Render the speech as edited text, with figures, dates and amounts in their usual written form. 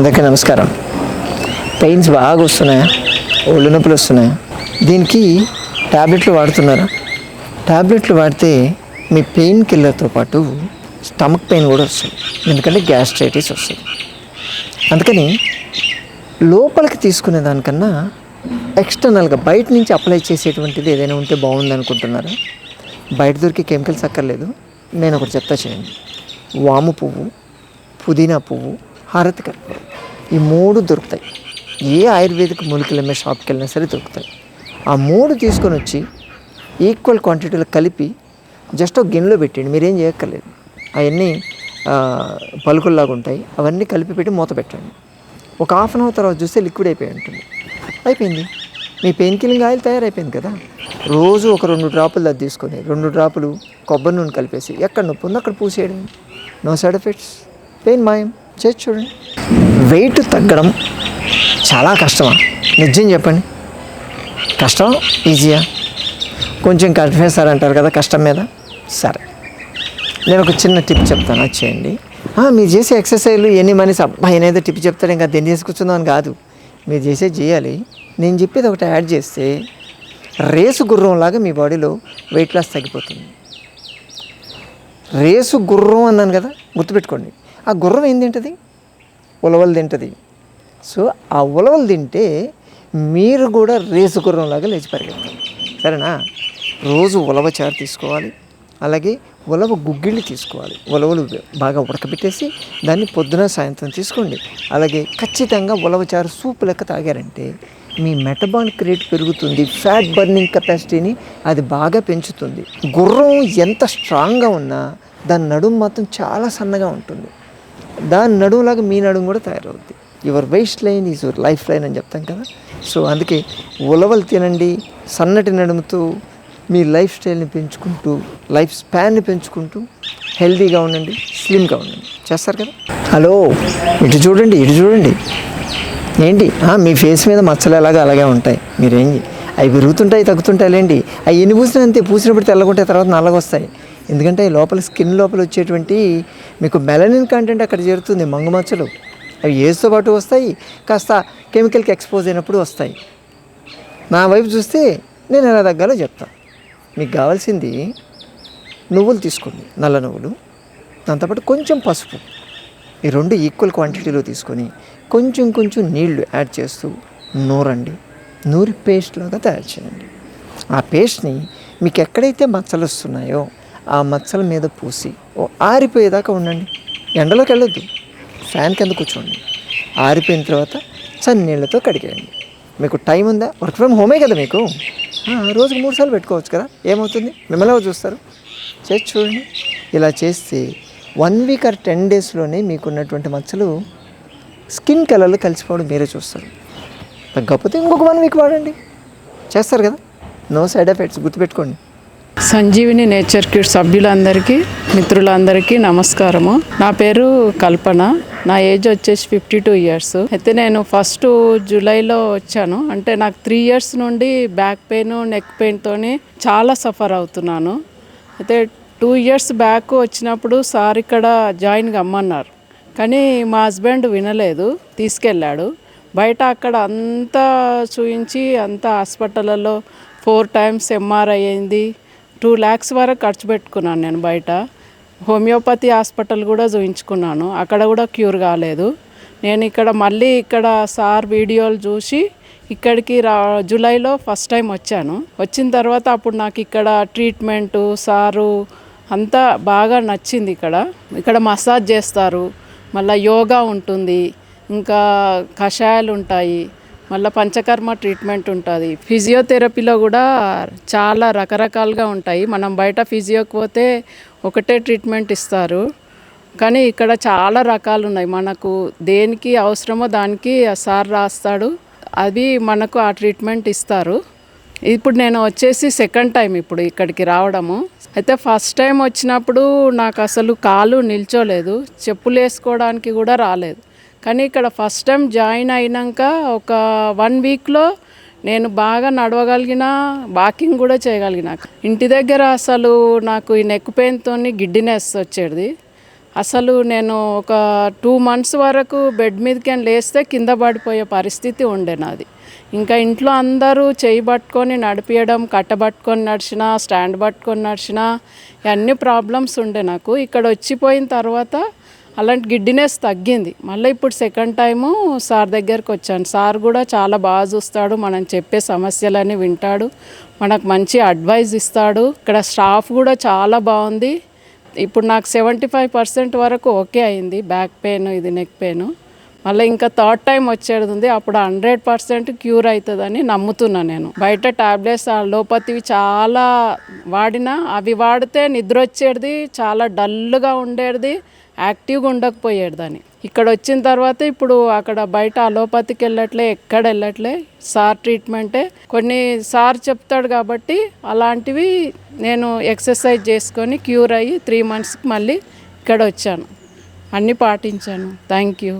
అందరికీ నమస్కారం. పెయిన్స్ బాగా వస్తున్నాయా, ఒళ్ళు నొప్పులు వస్తున్నాయా? దీనికి ట్యాబ్లెట్లు వాడుతున్నారా? ట్యాబ్లెట్లు వాడితే మీ పెయిన్ కిల్లర్తో పాటు స్టమక్ పెయిన్ కూడా వస్తుంది, ఎందుకంటే గ్యాస్ట్రైటిస్ వస్తుంది. అందుకని లోపలికి తీసుకునే దానికన్నా ఎక్స్టర్నల్గా బయట నుంచి అప్లై చేసేటువంటిది ఏదైనా ఉంటే బాగుంది అనుకుంటున్నారా? బయట దొరికే కెమికల్స్ అక్కర్లేదు. నేను ఒకటి చెప్తా చేయండి. వాము పువ్వు, పుదీనా పువ్వు, హారతి కర్పూరం, ఈ 3 దొరుకుతాయి. ఏ ఆయుర్వేదిక్ మూలికలు అమ్మే షాప్కి వెళ్ళినా సరే దొరుకుతాయి. ఆ 3 తీసుకొని వచ్చి ఈక్వల్ క్వాంటిటీలో కలిపి జస్ట్ ఒక గిన్నెలో పెట్టండి. మీరేం చేయక్కర్లేదు. అవన్నీ పలుకుల్లాగా ఉంటాయి. అవన్నీ కలిపి పెట్టి మూత పెట్టండి. ఒక హాఫ్ అన్ అవర్ తర్వాత చూస్తే లిక్విడ్ అయిపోయి ఉంటుంది. అయిపోయింది, మీ పెయిన్ కిల్లింగ్ ఆయిల్ తయారైపోయింది కదా. రోజు ఒక 2 డ్రాపులు అది తీసుకొని 2 డ్రాపులు కొబ్బరి నూనె కలిపేసి ఎక్కడ నొప్పి ఉందో అక్కడ పూసేయడం. నో సైడ్ ఎఫెక్ట్స్, పెయిన్ మాయం. చేసి చూడండి. వెయిట్ తగ్గడం చాలా కష్టమా? నిజం చెప్పండి. కష్టమా ఈజీయా? కొంచెం కన్ఫ్యూజన్ కదా కష్టం మీద. సరే, నేను ఒక చిన్న టిప్ చెప్తాను, అది చేయండి. మీరు చేసే ఎక్సర్సైజ్లు ఎన్ని మనిషి అబ్బాయి ఏదో టిప్ చెప్తాడు ఇంకా దేన్ని చేసుకొచ్చిందో అని కాదు. మీరు చేయాలి. నేను చెప్పేది ఒకటి యాడ్ చేస్తే రేసు గుర్రంలాగా మీ బాడీలో వెయిట్ లాస్ తగ్గిపోతుంది. రేసు గుర్రం అన్నాను కదా, గుర్తుపెట్టుకోండి. ఆ గుర్రం ఏం తింటుంది? ఉలవలు తింటుంది. సో ఆ ఉలవలు తింటే మీరు కూడా రేసు గుర్రంలాగా లేచి పరిగెత్తాలి. సరేనా? రోజు ఉలవ చారు తీసుకోవాలి. అలాగే ఉలవ గుగ్గిళ్ళు తీసుకోవాలి. ఉలవలు బాగా ఉడకబెట్టేసి దాన్ని పొద్దున సాయంత్రం తీసుకోండి. అలాగే ఖచ్చితంగా ఉలవ చారు సూప్ లెక్క తాగారంటే మీ మెటబాలిక్ రేట్ పెరుగుతుంది. ఫ్యాట్ బర్నింగ్ కెపాసిటీని అది బాగా పెంచుతుంది. గుర్రం ఎంత స్ట్రాంగ్గా ఉన్నా దాని నడుము మాత్రం చాలా సన్నగా ఉంటుంది. దాని నడుములాగా మీ నడుము కూడా తయారవుద్ది. Your waistline is your lifeline అని చెప్తాం కదా. సో అందుకే ఉలవలు తినండి. సన్నటి నడుముతో మీ లైఫ్ స్టైల్ని పెంచుకుంటూ, లైఫ్ స్పాన్ని పెంచుకుంటూ హెల్తీగా ఉండండి, స్లిమ్గా ఉండండి. చేస్తారు కదా. హలో, ఇటు చూడండి, ఇటు చూడండి. ఏంటి మీ ఫేస్ మీద మచ్చలు ఎలాగో అలాగే ఉంటాయి. మీరేంటి అవి పెరుగుతుంటాయి తగ్గుతుంటాయిలేండి. అవి ఎన్ని పూసినా అంతే, పూసినప్పుడు తెల్లగుంటాయి, తర్వాత నల్లగా వస్తాయి. ఎందుకంటే లోపల స్కిన్ లోపల వచ్చేటువంటి మీకు మెలనిన్ కంటెంట్ అక్కడ చేరుతుంది. మంగు మచ్చలు అవి ఏజ్తో పాటు వస్తాయి, కాస్త కెమికల్కి ఎక్స్పోజ్ అయినప్పుడు వస్తాయి. నా వైపు చూస్తే నేను ఎలా తగ్గాలో చెప్తాను. మీకు కావాల్సింది నువ్వులు తీసుకోండి, నల్ల నువ్వులు. దాంతోపాటు కొంచెం పసుపు, ఈ 2 ఈక్వల్ క్వాంటిటీలో తీసుకొని కొంచెం నీళ్లు యాడ్ చేస్తూ నూరండి. నూరి పేస్ట్ లాగా తయారు చేయండి. ఆ పేస్ట్ని మీకు ఎక్కడైతే మచ్చలు వస్తున్నాయో ఆ మచ్చల మీద పూసి ఆరిపోయేదాకా ఉండండి. ఎండలోకి వెళ్ళొద్దు, ఫ్యాన్ కింద కూర్చోండి. ఆరిపోయిన తర్వాత చన్నీళ్ళతో కడిగేయండి. మీకు టైం ఉందా? వర్క్ ఫ్రమ్ హోమే కదా మీకు. రోజుకు 3 సార్లు పెట్టుకోవచ్చు కదా. ఏమవుతుంది? మిమ్మల్ని చూస్తారు. చేసి చూడండి. ఇలా చేస్తే 1 వీక్ ఆర్ 10 డేస్లోనే మీకున్నటువంటి మచ్చలు స్కిన్ కలర్లో కలిసిపోవడం మీరే చూస్తారు. తగ్గకపోతే ఇంకొక 1 వీక్ వాడండి. చేస్తారు కదా. నో సైడ్ ఎఫెక్ట్స్, గుర్తుపెట్టుకోండి. సంజీవిని నేచర్ క్యూర్ సభ్యులందరికీ, మిత్రులందరికీ నమస్కారము. నా పేరు కల్పన. నా ఏజ్ వచ్చేసి 52 ఇయర్స్. అయితే నేను ఫస్ట్ జూలైలో వచ్చాను. అంటే నాకు 3 ఇయర్స్ నుండి బ్యాక్ పెయిన్, నెక్ పెయిన్తో చాలా సఫర్ అవుతున్నాను. అయితే 2 ఇయర్స్ బ్యాక్ వచ్చినప్పుడు సార్ ఇక్కడ జాయిన్ కమ్మన్నారు. కానీ మా హస్బెండ్ వినలేదు, తీసుకెళ్ళాడు. బయట అక్కడ అంతా చూయించి అంతా హాస్పిటల్లో 4 టైమ్స్ ఎంఆర్ఐ అయింది. 2 lakhs వరకు ఖర్చు పెట్టుకున్నాను నేను బయట. హోమియోపతి హాస్పిటల్ కూడా చూయించుకున్నాను, అక్కడ కూడా క్యూర్ కాలేదు. నేను ఇక్కడ మళ్ళీ ఇక్కడ సార్ వీడియోలు చూసి ఇక్కడికి జూలైలో ఫస్ట్ టైం వచ్చాను. వచ్చిన తర్వాత అప్పుడు నాకు ఇక్కడ ట్రీట్మెంటు సారు అంతా బాగా నచ్చింది. ఇక్కడ మసాజ్ చేస్తారు, మళ్ళీ యోగా ఉంటుంది, ఇంకా కషాయాలు ఉంటాయి, మళ్ళీ పంచకర్మ ట్రీట్మెంట్ ఉంటుంది. ఫిజియోథెరపీలో కూడా చాలా రకరకాలుగా ఉంటాయి. మనం బయట ఫిజియోకి పోతే ఒకటే ట్రీట్మెంట్ ఇస్తారు, కానీ ఇక్కడ చాలా రకాలు ఉన్నాయి. మనకు దేనికి అవసరమో దానికి సార్ రాస్తాడు, అది మనకు ఆ ట్రీట్మెంట్ ఇస్తారు. ఇప్పుడు నేను వచ్చేసి సెకండ్ టైం ఇప్పుడు ఇక్కడికి రావడము. అయితే ఫస్ట్ టైం వచ్చినప్పుడు నాకు అసలు కాలు నిల్చోలేదు, చెప్పులు వేసుకోవడానికి కూడా రాలేదు. కానీ ఇక్కడ ఫస్ట్ టైం జాయిన్ అయినాక ఒక 1 వీక్లో నేను బాగా నడవగలిగిన, వాకింగ్ కూడా చేయగలిగిన. ఇంటి దగ్గర అసలు నాకు ఈ నెక్ పెయిన్తో గిడ్డినెస్ వచ్చేది. అసలు నేను ఒక 2 months వరకు బెడ్ మీదకి లేస్తే కింద పడిపోయే పరిస్థితి ఉండే నాది. ఇంకా ఇంట్లో అందరూ చేయి పట్టుకొని నడిపియడం, కట్టబట్టుకొని నడిచినా, స్టాండ్ పట్టుకొని నడిచినా అన్ని ప్రాబ్లమ్స్ ఉండే నాకు. ఇక్కడ వచ్చిపోయిన తర్వాత అలాంటి గిడ్డినెస్ తగ్గింది. మళ్ళీ ఇప్పుడు సెకండ్ టైము సార్ దగ్గరికి వచ్చాను. సార్ కూడా చాలా బాగా చూస్తాడు, మనం చెప్పే సమస్యలన్నీ వింటాడు, మనకు మంచి అడ్వైస్ ఇస్తాడు. ఇక్కడ స్టాఫ్ కూడా చాలా బాగుంది. ఇప్పుడు నాకు 75% వరకు ఓకే అయింది. బ్యాక్ పెయిన్, ఇది నెక్ పెయిన్. మళ్ళీ ఇంకా థర్డ్ టైం వచ్చేది ఉంది. అప్పుడు 100% క్యూర్ అవుతుందని నమ్ముతున్నాను నేను. బయట టాబ్లెట్స్ అలోపతివి చాలా వాడినా అవి వాడితే నిద్ర వచ్చేది, చాలా డల్గా ఉండేది, యాక్టివ్గా ఉండకపోయేదాన్ని. ఇక్కడ వచ్చిన తర్వాత ఇప్పుడు అక్కడ బయట అలోపతికి వెళ్ళట్లే, ఎక్కడ వెళ్ళట్లే, సార్ ట్రీట్మెంటే. కొన్ని సార్ చెప్తాడు కాబట్టి అలాంటివి నేను ఎక్సర్సైజ్ చేసుకొని క్యూర్ అయ్యి 3 monthsకి మళ్ళీ ఇక్కడ వచ్చాను. అన్నీ పాటించాను. Thank you.